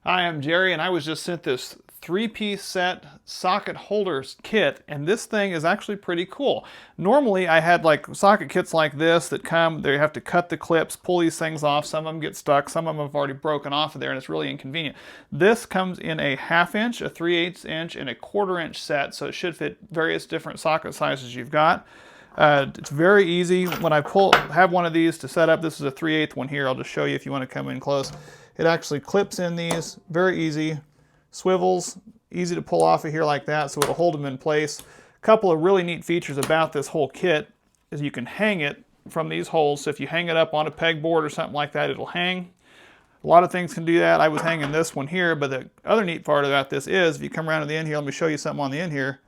Hi, I'm Jerry, and I was just sent this three-piece set socket holders kit, and this thing is actually pretty cool. Normally, I had like socket kits like this that come, they have to cut the clips, pull these things off, some of them get stuck, some of them have already broken off of there, and it's really inconvenient. This comes in a 1/2 inch, a 3/8 inch, and a 1/4 inch set, so it should fit various different socket sizes you've got. It's very easy. When I have one of these to set up, this is a 3/8 one here, I'll just show you if you want to come in close. It actually clips in these, very easy, swivels, easy to pull off of here like that, so it'll hold them in place. A couple of really neat features about this whole kit is you can hang it from these holes, so if you hang it up on a pegboard or something like that, it'll hang. A lot of things can do that. I was hanging this one here, but the other neat part about this is, if you come around to the end here, let me show you something on the end here.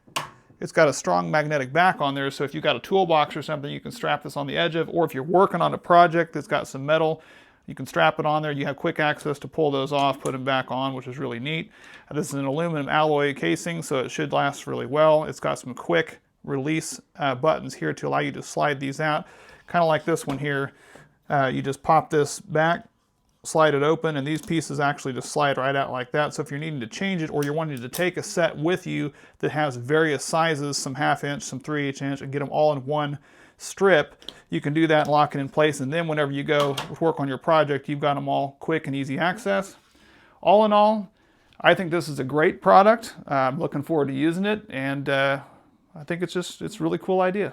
It's got a strong magnetic back on there, so if you've got a toolbox or something, you can strap this on the edge of, or if you're working on a project that's got some metal, you can strap it on there. You have quick access to pull those off, put them back on, which is really neat. This is an aluminum alloy casing, so it should last really well. It's got some quick release buttons here to allow you to slide these out. Kind of like this one here. You just pop this back, slide it open, and these pieces actually just slide right out like that. So if you're needing to change it, or you're wanting to take a set with you that has various sizes, some 1/2 inch, some 3/8 inch, and get them all in one strip, you can do that and lock it in place, and then whenever you go work on your project, you've got them all quick and easy access. All in all, I think this is a great product. I'm looking forward to using it, and I think it's a really cool idea.